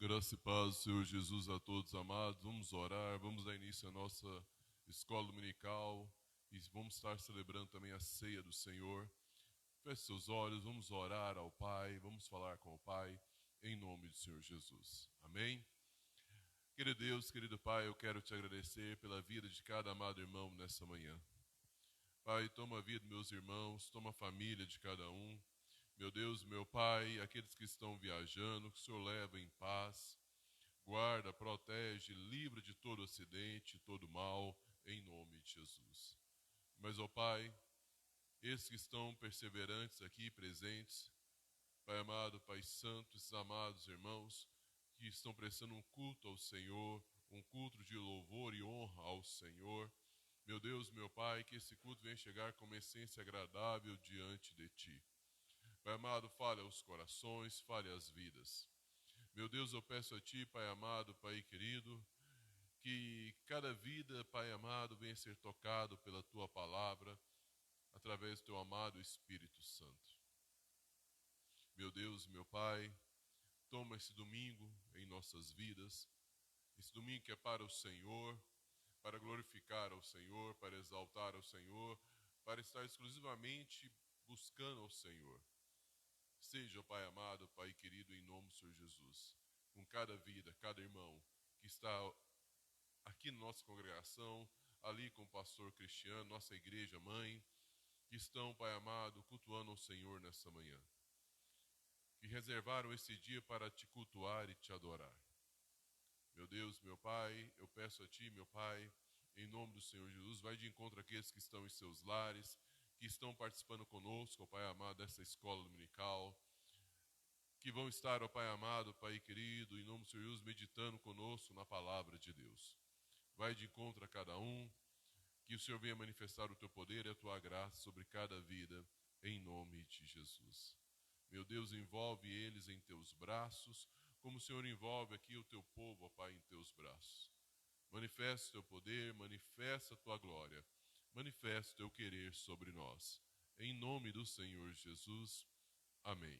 Graça e paz, Senhor Jesus, a todos amados. Vamos orar, vamos dar início à nossa escola dominical e vamos estar celebrando também a ceia do Senhor. Feche seus olhos, vamos orar ao Pai, vamos falar com o Pai, em nome do Senhor Jesus. Amém? Querido Deus, querido Pai, eu quero te agradecer pela vida de cada amado irmão nessa manhã. Pai, toma a vida dos meus irmãos, toma a família de cada um. Meu Deus, meu Pai, aqueles que estão viajando, que o Senhor leva em paz, guarda, protege, livra de todo acidente, todo mal, em nome de Jesus. Mas, ó Pai, esses que estão perseverantes aqui, presentes, Pai amado, Pai santo, esses amados irmãos, que estão prestando um culto ao Senhor, um culto de louvor e honra ao Senhor, meu Deus, meu Pai, que esse culto venha chegar com uma essência agradável diante de Ti. Pai amado, fale aos corações, fale às vidas. Meu Deus, eu peço a Ti, Pai amado, Pai querido, que cada vida, Pai amado, venha ser tocado pela Tua palavra, através do Teu amado Espírito Santo. Meu Deus, meu Pai, toma esse domingo em nossas vidas, esse domingo que é para o Senhor, para glorificar ao Senhor, para exaltar ao Senhor, para estar exclusivamente buscando ao Senhor. Seja, Pai amado, Pai querido, em nome do Senhor Jesus, com cada vida, cada irmão que está aqui na nossa congregação, ali com o pastor Cristiano, nossa igreja mãe, que estão, Pai amado, cultuando ao Senhor nessa manhã. Que reservaram esse dia para te cultuar e te adorar. Meu Deus, meu Pai, eu peço a Ti, meu Pai, em nome do Senhor Jesus, vai de encontro àqueles que estão em seus lares, que estão participando conosco, ó Pai amado, dessa escola dominical, que vão estar, ó Pai amado, Pai querido, em nome do Senhor Jesus, meditando conosco na palavra de Deus. Vai de encontro a cada um, que o Senhor venha manifestar o Teu poder e a Tua graça sobre cada vida, em nome de Jesus. Meu Deus, envolve eles em Teus braços, como o Senhor envolve aqui o Teu povo, ó Pai, em Teus braços. Manifesta o Teu poder, manifesta a Tua glória, manifesta o Teu querer sobre nós. Em nome do Senhor Jesus, amém.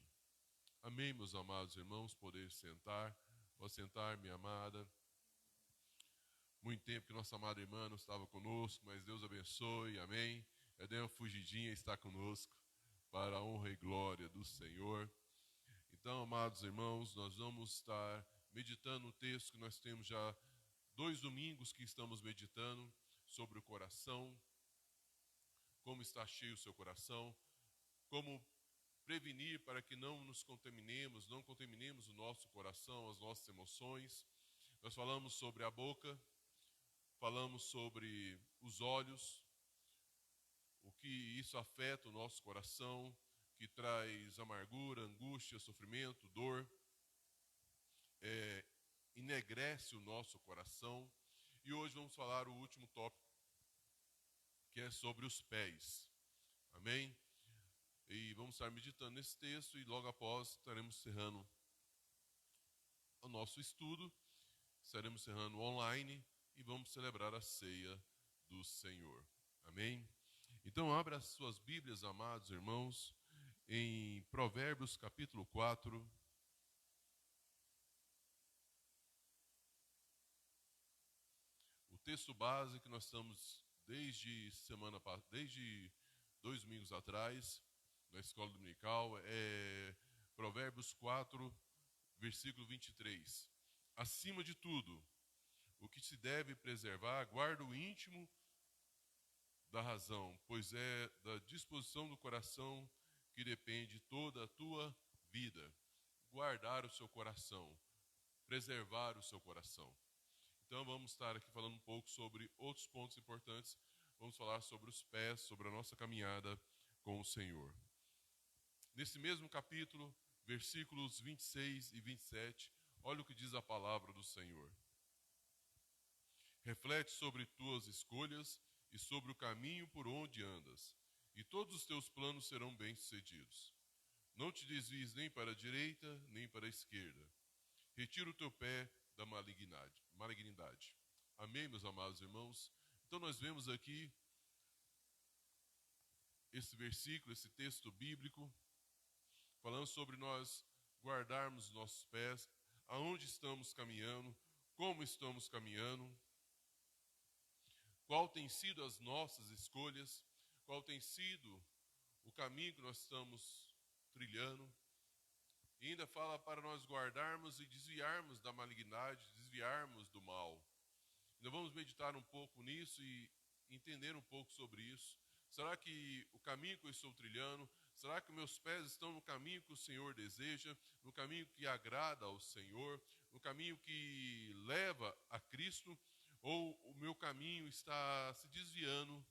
Amém, meus amados irmãos, poder sentar. Pode sentar, minha amada. Muito tempo que nossa amada irmã não estava conosco, mas Deus abençoe, amém. Ela deu uma fugidinha e está conosco, para a honra e glória do Senhor. Então, amados irmãos, nós vamos estar meditando um texto que nós temos já 2 domingos que estamos meditando sobre o coração, como está cheio o seu coração, como prevenir para que não nos contaminemos, não contaminemos o nosso coração, as nossas emoções. Nós falamos sobre a boca, falamos sobre os olhos, o que isso afeta o nosso coração, que traz amargura, angústia, sofrimento, dor, enegrece o nosso coração. E hoje vamos falar o último tópico, que é sobre os pés. Amém? E vamos estar meditando nesse texto e logo após estaremos encerrando o nosso estudo, estaremos encerrando online e vamos celebrar a ceia do Senhor. Amém? Então abra as suas Bíblias, amados irmãos, em Provérbios capítulo 4. O texto base que nós estamos desde 2 domingos atrás, na escola dominical, é Provérbios 4, versículo 23. Acima de tudo, o que se deve preservar, guarda o íntimo da razão, pois é da disposição do coração que depende toda a tua vida. Guardar o seu coração, preservar o seu coração. Então vamos estar aqui falando um pouco sobre outros pontos importantes. Vamos falar sobre os pés, sobre a nossa caminhada com o Senhor. Nesse mesmo capítulo, versículos 26 e 27, olha o que diz a palavra do Senhor. Reflete sobre tuas escolhas e sobre o caminho por onde andas, e todos os teus planos serão bem-sucedidos. Não te desvies nem para a direita, nem para a esquerda. Retira o teu pé da malignidade. Amém, meus amados irmãos? Então nós vemos aqui esse versículo, esse texto bíblico, falando sobre nós guardarmos nossos pés. aonde estamos caminhando, como estamos caminhando, qual tem sido as nossas escolhas, qual tem sido o caminho que nós estamos trilhando. E ainda fala para nós guardarmos e desviarmos da malignidade, desviarmos do mal. Ainda vamos meditar um pouco nisso e entender um pouco sobre isso. Será que o caminho que eu estou trilhando, será que meus pés estão no caminho que o Senhor deseja, no caminho que agrada ao Senhor, no caminho que leva a Cristo, ou o meu caminho está se desviando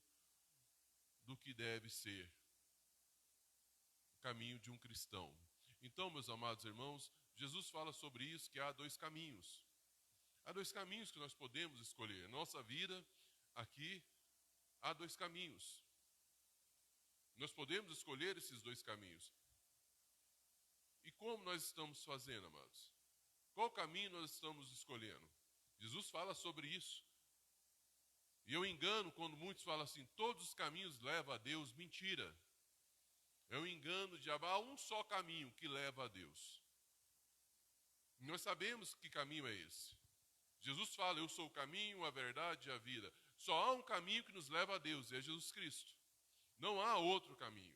do que deve ser o caminho de um cristão? Então, meus amados irmãos, Jesus fala sobre isso, que há dois caminhos. Há dois caminhos que nós podemos escolher. Nossa vida aqui, há dois caminhos. Nós podemos escolher esses dois caminhos. E como nós estamos fazendo, amados? Qual caminho nós estamos escolhendo? Jesus fala sobre isso. E eu engano quando muitos falam assim, todos os caminhos levam a Deus. Mentira. É um engano de há um só caminho que leva a Deus. E nós sabemos que caminho é esse. Jesus fala, eu sou o caminho, a verdade e a vida. Só há um caminho que nos leva a Deus, e é Jesus Cristo. Não há outro caminho.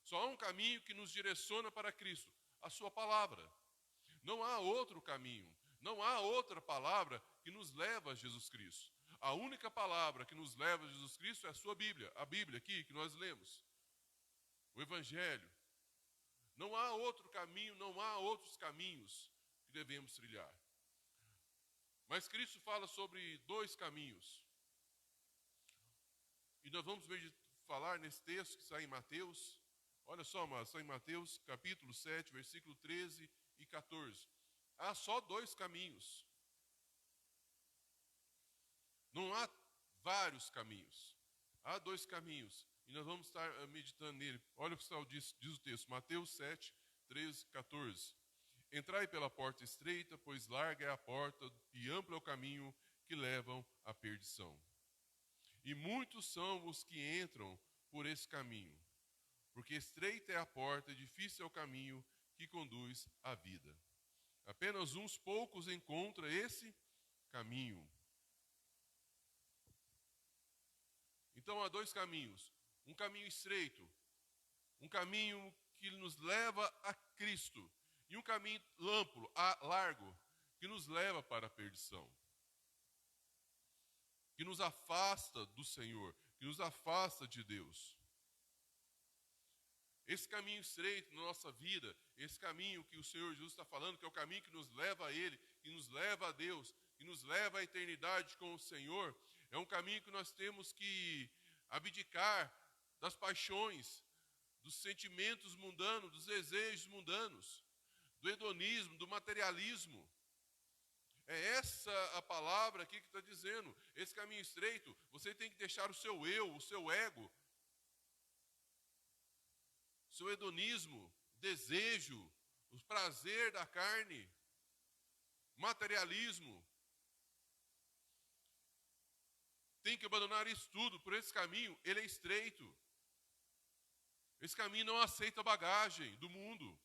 Só há um caminho que nos direciona para Cristo, a sua palavra. Não há outro caminho, não há outra palavra que nos leva a Jesus Cristo. A única palavra que nos leva a Jesus Cristo é a sua Bíblia, a Bíblia aqui que nós lemos. O Evangelho. Não há outro caminho, não há outros caminhos que devemos trilhar. Mas Cristo fala sobre dois caminhos. E nós vamos falar nesse texto que está em Mateus. Olha só, mas está em Mateus capítulo 7, versículo 13 e 14. Há só dois caminhos. Não há vários caminhos. Há dois caminhos. E nós vamos estar meditando nele. Olha o que diz o texto. Mateus 7, 13 e 14. Entrai pela porta estreita, pois larga é a porta e amplo é o caminho que levam à perdição. E muitos são os que entram por esse caminho. Porque estreita é a porta e difícil é o caminho que conduz à vida. Apenas uns poucos encontram esse caminho. Então há dois caminhos. Um caminho estreito, um caminho que nos leva a Cristo. E um caminho amplo, largo, que nos leva para a perdição. Que nos afasta do Senhor, que nos afasta de Deus. Esse caminho estreito na nossa vida, esse caminho que o Senhor Jesus está falando, que é o caminho que nos leva a Ele, que nos leva a Deus, que nos leva à eternidade com o Senhor, é um caminho que nós temos que abdicar das paixões, dos sentimentos mundanos, dos desejos mundanos, do hedonismo, do materialismo. É essa a palavra aqui que está dizendo. Esse caminho estreito, você tem que deixar o seu eu, o seu ego, o seu hedonismo, desejo, o prazer da carne, materialismo. Tem que abandonar isso tudo. Por esse caminho, ele é estreito. Esse caminho não aceita bagagem do mundo.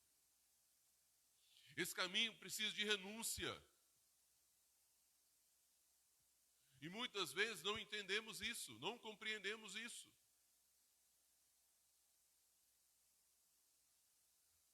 Esse caminho precisa de renúncia. E muitas vezes não entendemos isso, não compreendemos isso.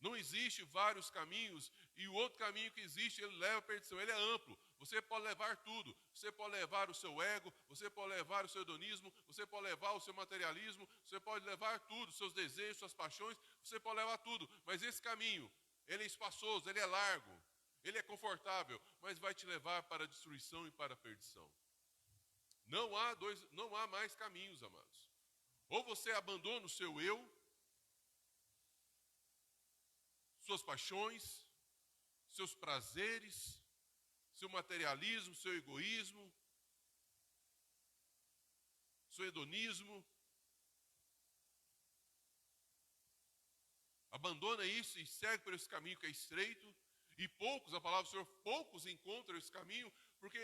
Não existe vários caminhos, e o outro caminho que existe, ele leva à perdição, ele é amplo. Você pode levar tudo, você pode levar o seu ego, você pode levar o seu hedonismo, você pode levar o seu materialismo, você pode levar tudo, seus desejos, suas paixões, você pode levar tudo. Mas esse caminho, ele é espaçoso, ele é largo, ele é confortável, mas vai te levar para a destruição e para a perdição. Não há mais caminhos, amados. Ou você abandona o seu eu, suas paixões, seus prazeres, seu materialismo, seu egoísmo, seu hedonismo. Abandona isso e segue por esse caminho que é estreito. E poucos, a palavra do Senhor, poucos encontram esse caminho, porque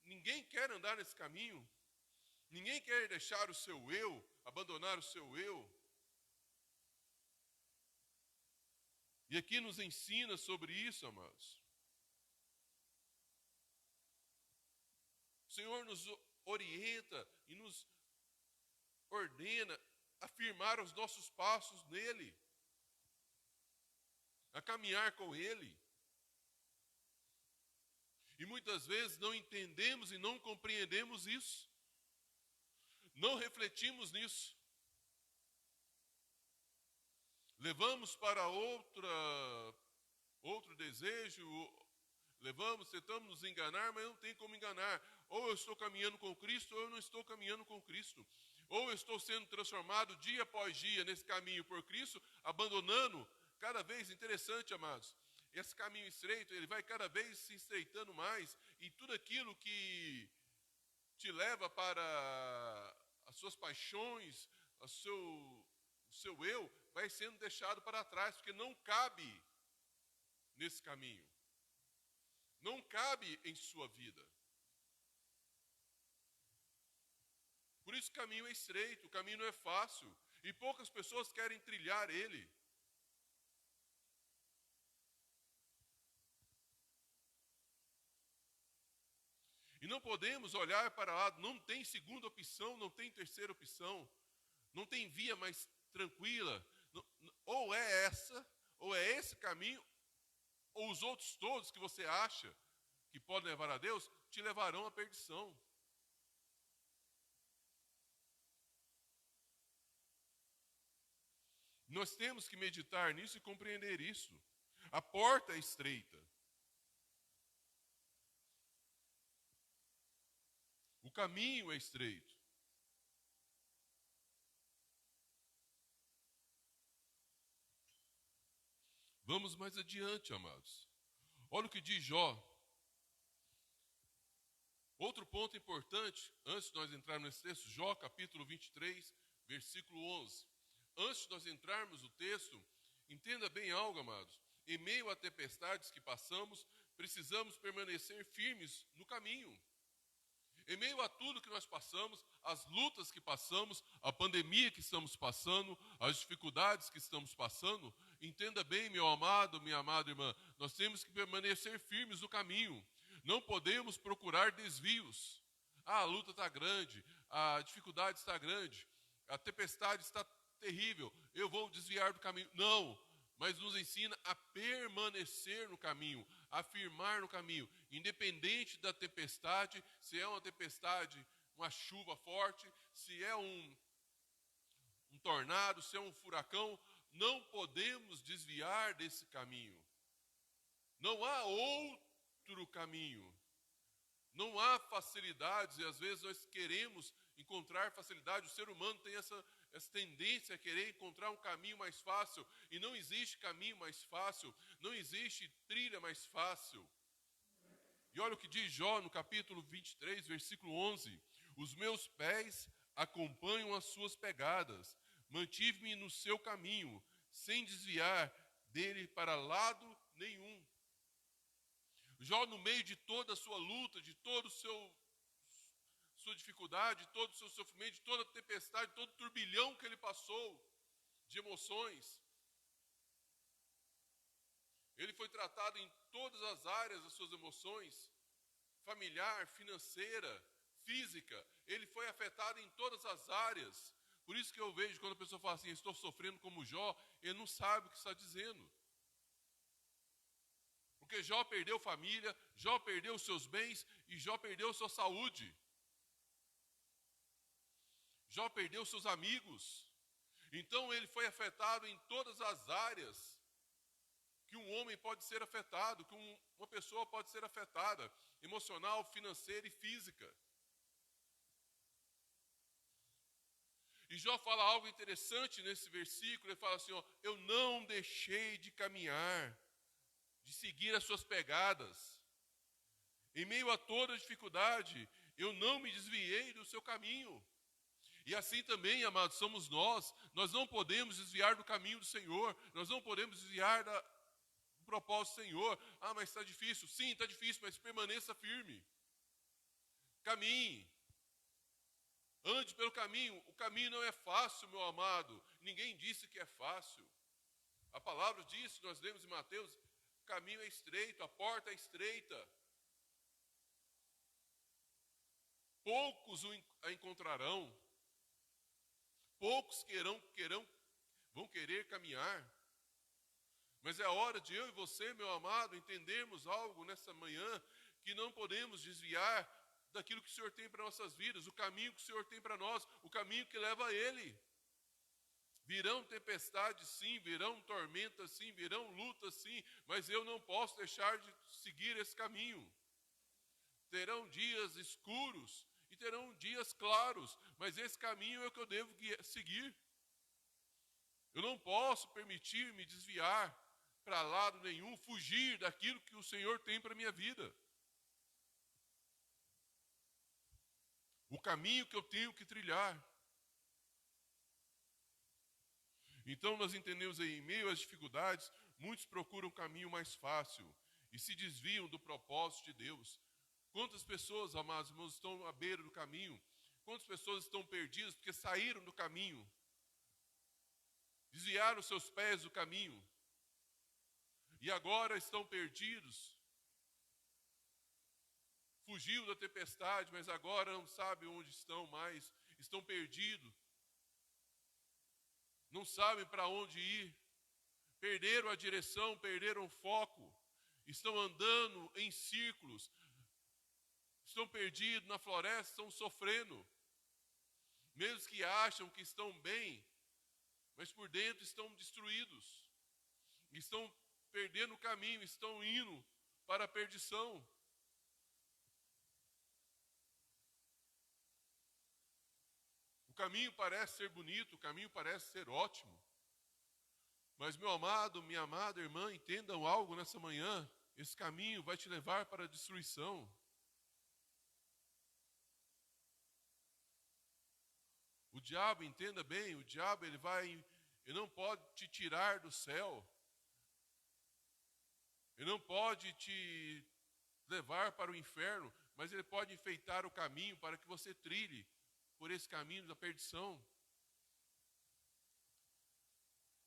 ninguém quer andar nesse caminho. Ninguém quer deixar o seu eu, abandonar o seu eu. E aqui nos ensina sobre isso, amados. Senhor nos orienta e nos ordena a firmar os nossos passos nele, a caminhar com ele. E muitas vezes não entendemos e não compreendemos isso. Não refletimos nisso. Levamos para outro desejo, tentamos nos enganar, mas não tem como enganar. Ou eu estou caminhando com Cristo, ou eu não estou caminhando com Cristo. Ou eu estou sendo transformado dia após dia nesse caminho por Cristo, abandonando cada vez, interessante, amados, esse caminho estreito, ele vai cada vez se estreitando mais, e tudo aquilo que te leva para as suas paixões, o seu eu, vai sendo deixado para trás, porque não cabe nesse caminho. Não cabe em sua vida. Por isso o caminho é estreito, o caminho não é fácil, e poucas pessoas querem trilhar ele. E não podemos olhar para lá, não tem segunda opção, não tem terceira opção, não tem via mais tranquila. Ou é essa, ou é esse caminho, ou os outros todos que você acha que podem levar a Deus, te levarão à perdição. Nós temos que meditar nisso e compreender isso. A porta é estreita. O caminho é estreito. Vamos mais adiante, amados. Olha o que diz Jó. Outro ponto importante, antes de nós entrarmos nesse texto, Jó capítulo 23, versículo 11. Antes de nós entrarmos no texto, entenda bem algo, amados. Em meio a tempestades que passamos, precisamos permanecer firmes no caminho. Em meio a tudo que nós passamos, as lutas que passamos, a pandemia que estamos passando, as dificuldades que estamos passando, entenda bem, meu amado, minha amada irmã, nós temos que permanecer firmes no caminho. Não podemos procurar desvios. A luta está grande, a dificuldade está grande, a tempestade está terrível, eu vou desviar do caminho. Não, mas nos ensina a permanecer no caminho, a firmar no caminho, independente da tempestade, se é uma tempestade, uma chuva forte, se é um tornado, se é um furacão, não podemos desviar desse caminho. Não há outro caminho. Não há facilidades, e às vezes nós queremos encontrar facilidade. O ser humano tem essa tendência a querer encontrar um caminho mais fácil, e não existe caminho mais fácil, não existe trilha mais fácil. E olha o que diz Jó no capítulo 23, versículo 11. Os meus pés acompanham as suas pegadas, mantive-me no seu caminho, sem desviar dele para lado nenhum. Jó, no meio de toda a sua luta, de toda sua dificuldade, de todo o seu sofrimento, de toda a tempestade, de todo o turbilhão que ele passou de emoções, ele foi tratado em todas as áreas das suas emoções, familiar, financeira, física, ele foi afetado em todas as áreas. Por isso que eu vejo quando a pessoa fala assim, estou sofrendo como Jó, ele não sabe o que está dizendo. Porque Jó perdeu família, Jó perdeu os seus bens e Jó perdeu sua saúde. Jó perdeu seus amigos. Então ele foi afetado em todas as áreas que um homem pode ser afetado, que uma pessoa pode ser afetada, emocional, financeira e física. E Jó fala algo interessante nesse versículo, ele fala assim, ó, eu não deixei de caminhar, de seguir as suas pegadas. Em meio a toda dificuldade, eu não me desviei do seu caminho. E assim também, amados, somos nós. Nós não podemos desviar do caminho do Senhor. Nós não podemos desviar do propósito do Senhor. Ah, mas está difícil. Sim, está difícil, mas permaneça firme. Caminhe. Ande pelo caminho. O caminho não é fácil, meu amado. Ninguém disse que é fácil. A palavra diz, nós lemos em Mateus, o caminho é estreito, a porta é estreita. poucos a encontrarão, poucos vão querer caminhar. Mas é hora de eu e você, meu amado, entendermos algo nessa manhã, que não podemos desviar daquilo que o Senhor tem para nossas vidas, o caminho que o Senhor tem para nós, o caminho que leva a Ele. Virão tempestades sim, virão tormentas sim, virão lutas sim, mas eu não posso deixar de seguir esse caminho. Terão dias escuros e terão dias claros, mas esse caminho é o que eu devo seguir. Eu não posso permitir me desviar para lado nenhum, fugir daquilo que o Senhor tem para a minha vida. O caminho que eu tenho que trilhar. Então nós entendemos aí, em meio às dificuldades, muitos procuram um caminho mais fácil e se desviam do propósito de Deus. Quantas pessoas, amados irmãos, estão à beira do caminho? Quantas pessoas estão perdidas porque saíram do caminho? Desviaram seus pés do caminho. E agora estão perdidos. Fugiu da tempestade, mas agora não sabem onde estão mais. Estão perdidos. Não sabem para onde ir. Perderam a direção, perderam o foco. Estão andando em círculos. Estão perdidos na floresta, estão sofrendo. Mesmo que acham que estão bem, mas por dentro estão destruídos. Estão perdendo o caminho, estão indo para a perdição. O caminho parece ser bonito, o caminho parece ser ótimo. Mas, meu amado, minha amada irmã, entendam algo nessa manhã. Esse caminho vai te levar para a destruição. O diabo, entenda bem, o diabo ele não pode te tirar do céu. Ele não pode te levar para o inferno, mas ele pode enfeitar o caminho para que você trilhe por esse caminho da perdição.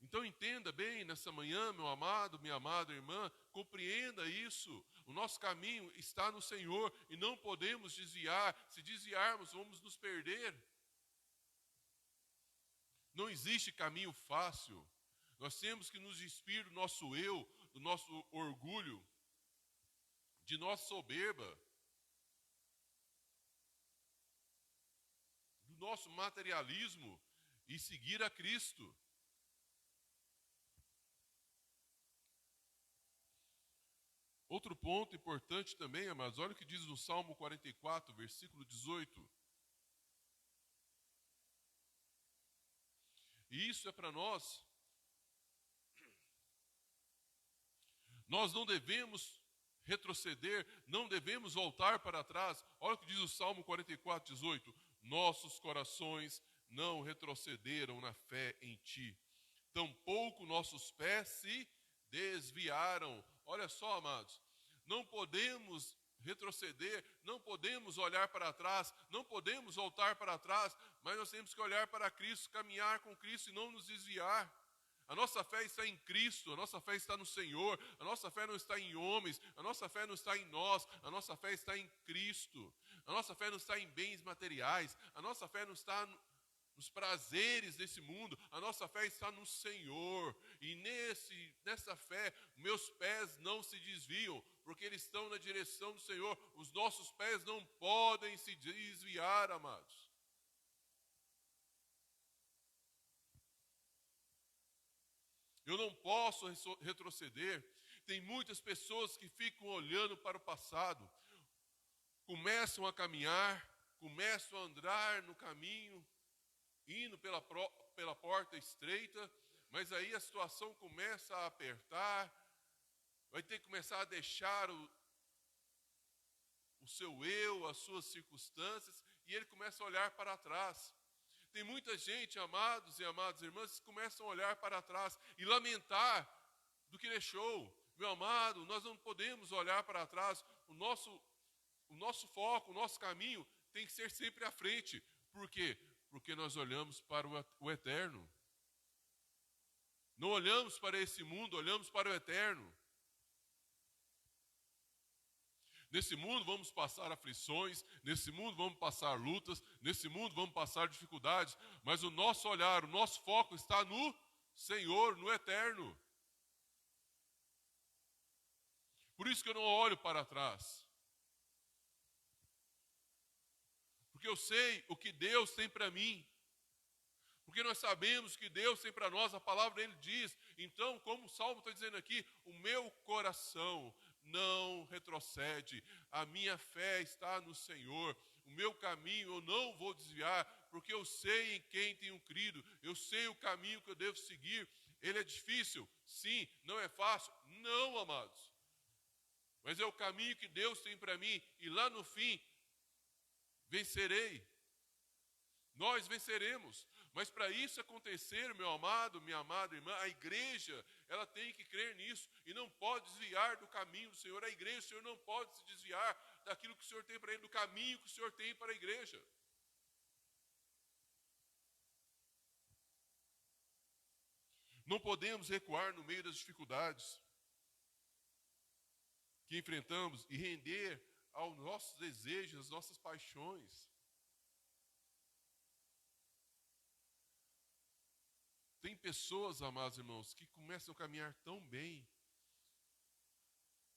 Então entenda bem nessa manhã, meu amado, minha amada irmã, compreenda isso. O nosso caminho está no Senhor e não podemos desviar. Se desviarmos, vamos nos perder. Não existe caminho fácil. Nós temos que nos despir do nosso eu, do nosso orgulho, de nossa soberba, do nosso materialismo e seguir a Cristo. Outro ponto importante também, amados, olha o que diz no Salmo 44, versículo 18. E isso é para nós. Nós não devemos retroceder, não devemos voltar para trás. Olha o que diz o Salmo 44, 18. Nossos corações não retrocederam na fé em ti. Tampouco nossos pés se desviaram. Olha só, amados, não podemos retroceder, não podemos olhar para trás, não podemos voltar para trás, mas nós temos que olhar para Cristo, caminhar com Cristo e não nos desviar. A nossa fé está em Cristo, a nossa fé está no Senhor, a nossa fé não está em homens, a nossa fé não está em nós, a nossa fé está em Cristo. A nossa fé não está em bens materiais, a nossa fé não está nos prazeres desse mundo, a nossa fé está no Senhor. E nessa fé, meus pés não se desviam, porque eles estão na direção do Senhor. Os nossos pés não podem se desviar, amados. Eu não posso retroceder. Tem muitas pessoas que ficam olhando para o passado, começam a caminhar, começam a andar no caminho, indo pela porta estreita, mas aí a situação começa a apertar, vai ter que começar a deixar o seu eu, as suas circunstâncias, e ele começa a olhar para trás. Tem muita gente, amados e amadas irmãs, que começam a olhar para trás e lamentar do que deixou. Meu amado, nós não podemos olhar para trás. O nosso foco, o nosso caminho tem que ser sempre à frente. Por quê? Porque nós olhamos para o eterno. Não olhamos para esse mundo, olhamos para o eterno. Nesse mundo vamos passar aflições, nesse mundo vamos passar lutas, nesse mundo vamos passar dificuldades, mas o nosso olhar, o nosso foco está no Senhor, no eterno. Por isso que eu não olho para trás. Porque eu sei o que Deus tem para mim. Porque nós sabemos que Deus tem para nós, a palavra dele diz. Então, como o Salmo está dizendo aqui, o meu coração não retrocede. A minha fé está no Senhor. O meu caminho eu não vou desviar, porque eu sei em quem tenho crido. Eu sei o caminho que eu devo seguir. Ele é difícil? Sim. Não é fácil? Não, amados. Mas é o caminho que Deus tem para mim. E lá no fim, vencerei. Nós venceremos. Mas para isso acontecer, meu amado, minha amada irmã, a igreja, ela tem que crer nisso e não pode desviar do caminho do Senhor. A igreja, o Senhor não pode se desviar daquilo que o Senhor tem para ele, do caminho que o Senhor tem para a igreja. Não podemos recuar no meio das dificuldades que enfrentamos e render aos nossos desejos, às nossas paixões. Tem pessoas, amados irmãos, que começam a caminhar tão bem,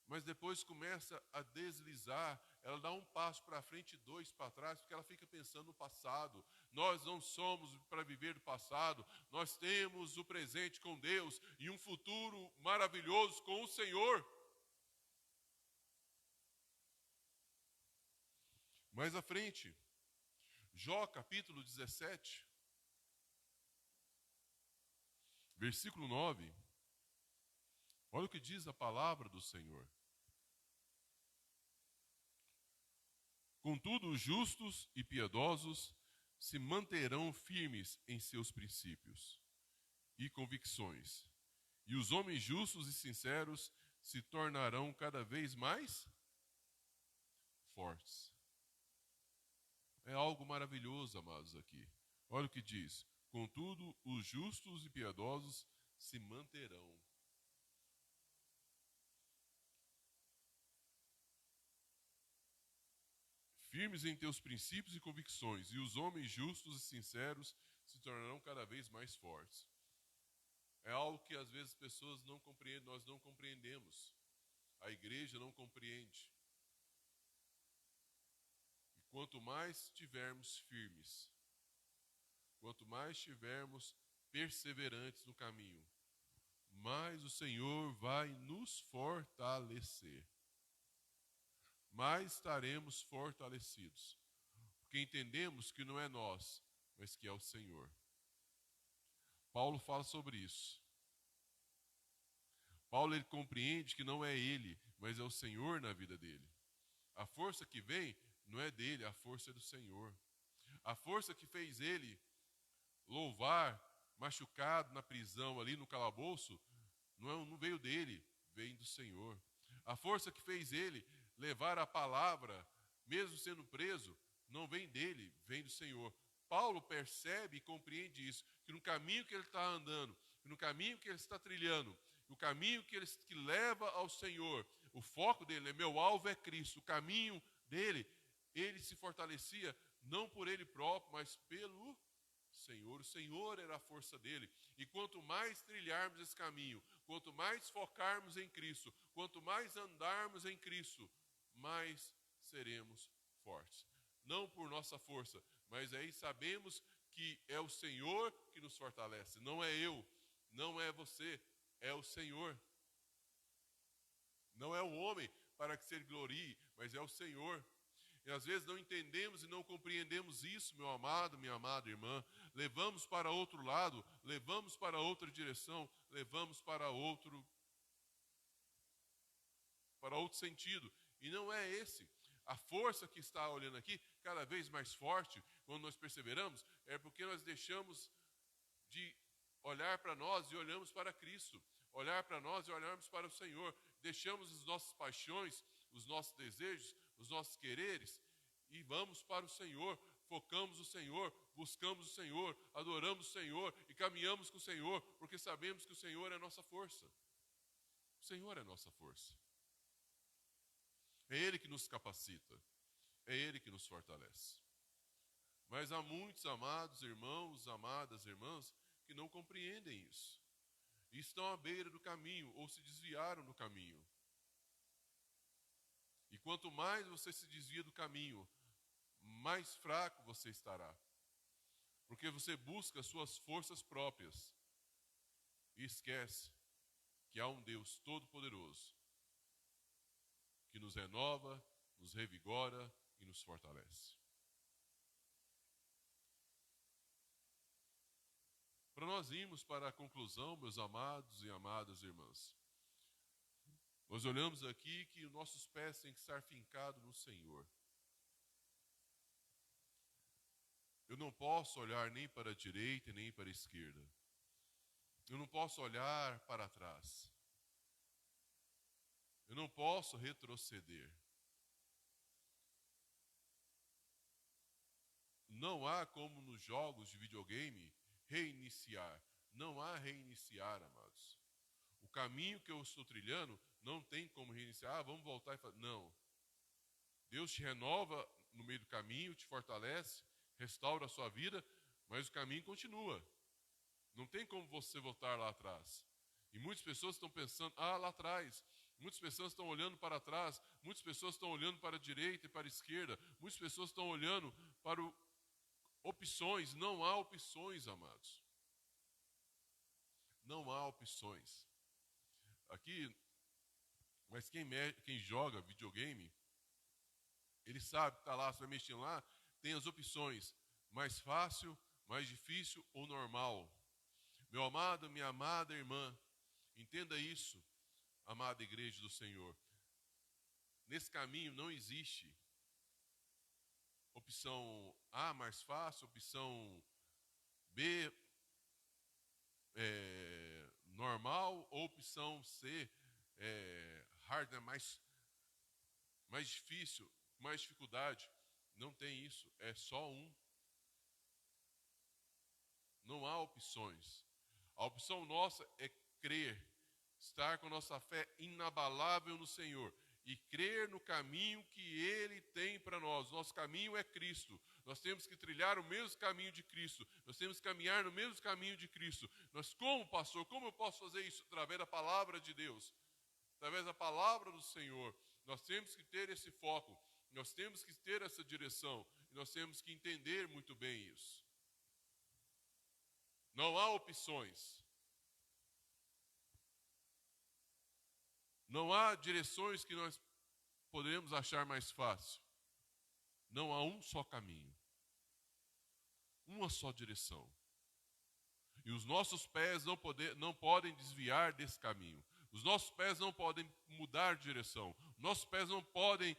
mas depois começa a deslizar, ela dá um passo para frente e dois para trás, porque ela fica pensando no passado. Nós não somos para viver do passado, nós temos o presente com Deus e um futuro maravilhoso com o Senhor. Mais à frente, Jó capítulo 17, versículo 9, olha o que diz a palavra do Senhor. Contudo, os justos e piedosos se manterão firmes em seus princípios e convicções, e os homens justos e sinceros se tornarão cada vez mais fortes. É algo maravilhoso, amados, aqui. Olha o que diz. Contudo, os justos e piedosos se manterão. Firmes em teus princípios e convicções, e os homens justos e sinceros se tornarão cada vez mais fortes. É algo que às vezes as pessoas não compreendem, nós não compreendemos. A igreja não compreende. E quanto mais estivermos firmes, quanto mais estivermos perseverantes no caminho, mais o Senhor vai nos fortalecer. Mais estaremos fortalecidos, porque entendemos que não é nós, mas que é o Senhor. Paulo fala sobre isso. Paulo ele compreende que não é ele, mas é o Senhor na vida dele. A força que vem não é dele, a força é do Senhor. A força que fez ele louvar, machucado na prisão ali no calabouço, não veio dele, veio do Senhor. A força que fez ele levar a palavra, mesmo sendo preso, não vem dele, vem do Senhor. Paulo percebe e compreende isso, que no caminho que ele está andando, no caminho que ele está trilhando, no caminho que leva ao Senhor, o foco dele, meu alvo é Cristo, o caminho dele, ele se fortalecia não por ele próprio, mas pelo Senhor. O Senhor era a força dele. E quanto mais trilharmos esse caminho, quanto mais focarmos em Cristo, quanto mais andarmos em Cristo, mais seremos fortes. Não por nossa força, mas aí sabemos que é o Senhor que nos fortalece. Não é eu, não é você, é o Senhor. Não é o homem para que se glorie, mas é o Senhor. E às vezes não entendemos e não compreendemos isso, meu amado, minha amada irmã. Levamos para outro lado, levamos para outra direção, levamos para outro sentido. E não é esse. A força que está olhando aqui, cada vez mais forte, quando nós perseveramos, é porque nós deixamos de olhar para nós e olhamos para Cristo. Olhar para nós e olharmos para o Senhor. Deixamos as nossas paixões, os nossos desejos, os nossos quereres e vamos para o Senhor. Focamos o Senhor, buscamos o Senhor, adoramos o Senhor e caminhamos com o Senhor, porque sabemos que o Senhor é a nossa força. O Senhor é a nossa força. É Ele que nos capacita. É Ele que nos fortalece. Mas há muitos amados irmãos, amadas irmãs, que não compreendem isso. E estão à beira do caminho, ou se desviaram do caminho. E quanto mais você se desvia do caminho, mais fraco você estará. Porque você busca suas forças próprias. E esquece que há um Deus todo-poderoso que nos renova, nos revigora e nos fortalece. Para nós irmos para a conclusão, meus amados e amadas irmãs, nós olhamos aqui que os nossos pés têm que estar fincados no Senhor. Eu não posso olhar nem para a direita nem para a esquerda. Eu não posso olhar para trás. Eu não posso retroceder. Não há como nos jogos de videogame reiniciar. Não há reiniciar, amados. O caminho que eu estou trilhando não tem como reiniciar. Ah, vamos voltar e fazer. Não. Deus te renova no meio do caminho, te fortalece, restaura a sua vida, mas o caminho continua. Não tem como você voltar lá atrás. E muitas pessoas estão pensando, lá atrás. Muitas pessoas estão olhando para trás. Muitas pessoas estão olhando para a direita e para a esquerda. Muitas pessoas estão olhando para opções. Não há opções, amados. Não há opções. Aqui, mas quem joga videogame, ele sabe que está lá, você vai mexendo lá, tem as opções. Mais fácil, mais difícil ou normal. Meu amado, minha amada irmã, entenda isso, amada igreja do Senhor. Nesse caminho não existe opção A mais fácil, opção B normal, ou opção C hard, mais difícil, mais dificuldade. Não tem isso, é só um. Não há opções. A opção nossa é crer, estar com a nossa fé inabalável no Senhor e crer no caminho que Ele tem para nós. Nosso caminho é Cristo. Nós temos que trilhar o mesmo caminho de Cristo. Nós temos que caminhar no mesmo caminho de Cristo. Nós, como pastor, como eu posso fazer isso? Através da palavra de Deus, através da palavra do Senhor. Nós temos que ter esse foco, nós temos que ter essa direção e nós temos que entender muito bem isso. Não há opções. Não há direções que nós podemos achar mais fácil. Não há um só caminho. Uma só direção. E os nossos pés não podem desviar desse caminho. Os nossos pés não podem mudar de direção. Nossos pés não podem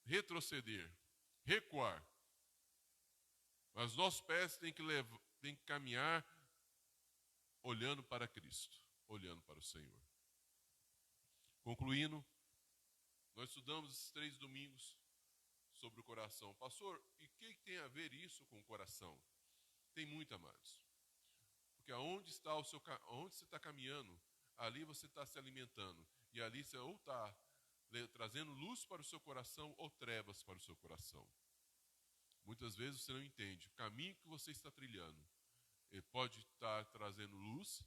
retroceder, recuar. Mas nossos pés têm que caminhar olhando para Cristo, olhando para o Senhor. Concluindo, nós estudamos esses 3 domingos sobre o coração. Pastor, e o que tem a ver isso com o coração? Tem muito, amados. Porque onde você está caminhando, ali você está se alimentando. E ali você ou está trazendo luz para o seu coração ou trevas para o seu coração. Muitas vezes você não entende. O caminho que você está trilhando, ele pode estar trazendo luz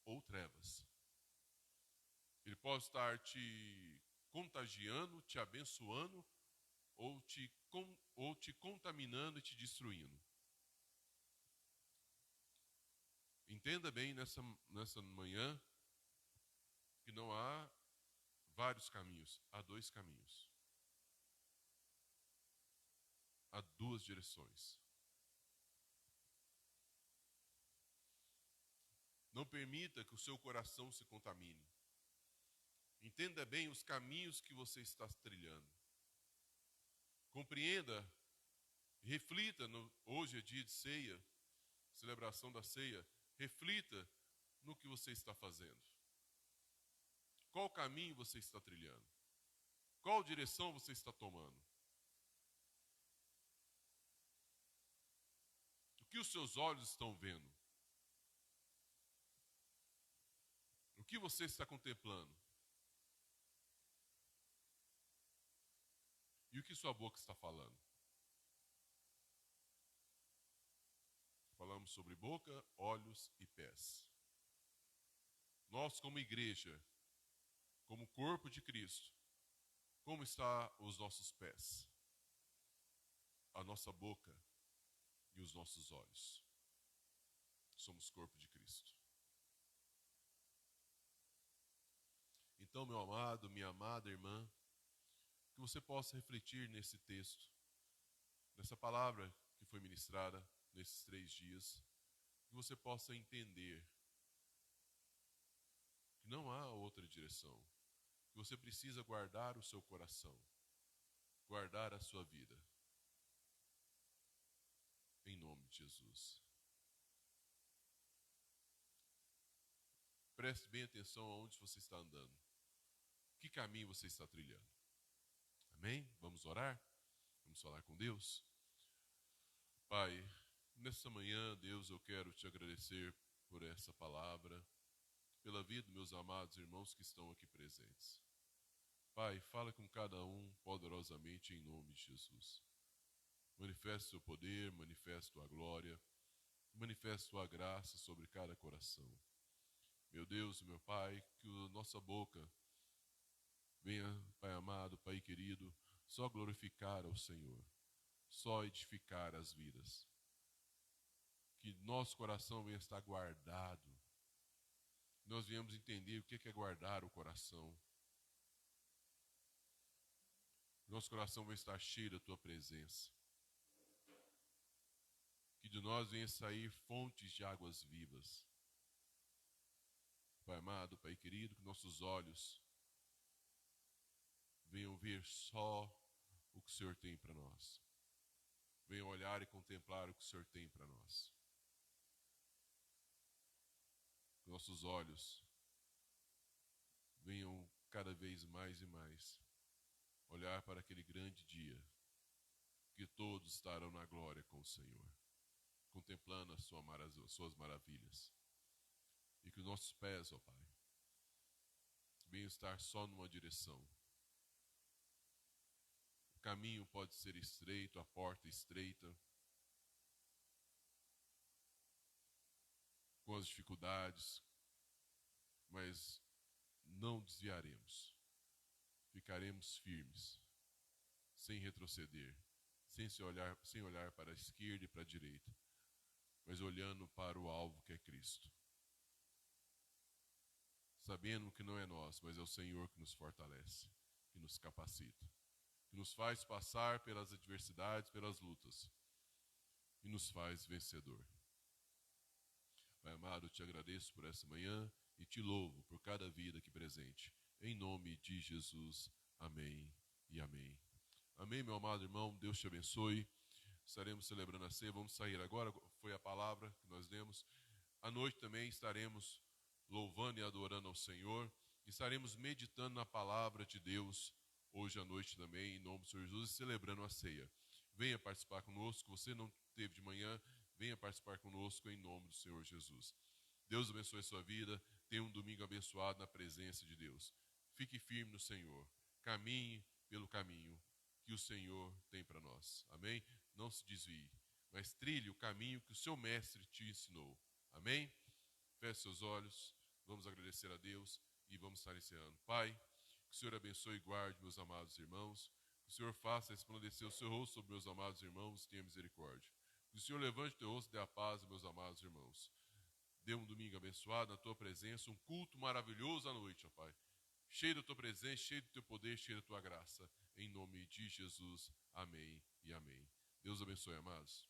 ou trevas. Ele pode estar te contagiando, te abençoando, ou te contaminando e te destruindo. Entenda bem nessa manhã que não há vários caminhos, há 2 caminhos. Há 2 direções. Não permita que o seu coração se contamine. Entenda bem os caminhos que você está trilhando. Compreenda, reflita, hoje é dia de ceia, celebração da ceia, reflita no que você está fazendo. Qual caminho você está trilhando? Qual direção você está tomando? O que os seus olhos estão vendo? O que você está contemplando? E o que sua boca está falando? Falamos sobre boca, olhos e pés. Nós, como igreja, como corpo de Cristo, como estão os nossos pés, a nossa boca e os nossos olhos? Somos corpo de Cristo. Então, meu amado, minha amada irmã, que você possa refletir nesse texto, nessa palavra que foi ministrada nesses 3 dias, que você possa entender que não há outra direção, que você precisa guardar o seu coração, guardar a sua vida, em nome de Jesus. Preste bem atenção aonde você está andando, que caminho você está trilhando. Amém? Vamos orar? Vamos falar com Deus? Pai, nessa manhã, Deus, eu quero te agradecer por essa palavra, pela vida dos meus amados irmãos que estão aqui presentes. Pai, fala com cada um poderosamente em nome de Jesus. Manifeste o seu poder, manifeste a glória, manifeste a graça sobre cada coração. Meu Deus, meu Pai, que a nossa boca venha, Pai amado, Pai querido, só glorificar ao Senhor, só edificar as vidas. Que nosso coração venha estar guardado. Nós viemos entender o que é guardar o coração. Nosso coração vai estar cheio da Tua presença. Que de nós venha sair fontes de águas vivas. Pai amado, Pai querido, que nossos olhos venham ver só o que o Senhor tem para nós. Venham olhar e contemplar o que o Senhor tem para nós. Que nossos olhos venham cada vez mais e mais olhar para aquele grande dia que todos estarão na glória com o Senhor, contemplando as suas maravilhas. E que os nossos pés, ó Pai, venham estar só numa direção. O caminho pode ser estreito, a porta estreita, com as dificuldades, mas não desviaremos. Ficaremos firmes, sem retroceder, sem olhar para a esquerda e para a direita, mas olhando para o alvo que é Cristo. Sabendo que não é nós, mas é o Senhor que nos fortalece, que nos capacita, que nos faz passar pelas adversidades, pelas lutas, e nos faz vencedor. Pai amado, eu te agradeço por essa manhã e te louvo por cada vida aqui presente. Em nome de Jesus, amém e amém. Amém, meu amado irmão, Deus te abençoe. Estaremos celebrando a ceia, vamos sair agora, foi a palavra que nós demos. À noite também estaremos louvando e adorando ao Senhor. Estaremos meditando na palavra de Deus hoje à noite também, em nome do Senhor Jesus, e celebrando a ceia. Venha participar conosco, você não teve de manhã, venha participar conosco em nome do Senhor Jesus. Deus abençoe a sua vida, tenha um domingo abençoado na presença de Deus. Fique firme no Senhor, caminhe pelo caminho que o Senhor tem para nós. Amém? Não se desvie, mas trilhe o caminho que o seu mestre te ensinou. Amém? Feche seus olhos, vamos agradecer a Deus e vamos estar encerrando. Pai, que o Senhor abençoe e guarde meus amados irmãos, que o Senhor faça resplandecer o seu rosto sobre meus amados irmãos e tenha misericórdia. Que o Senhor levante o teu rosto e dê a paz, meus amados irmãos. Dê um domingo abençoado na tua presença, um culto maravilhoso à noite, ó Pai. Cheio da tua presença, cheio do teu poder, cheio da tua graça. Em nome de Jesus, amém e amém. Deus abençoe, amados.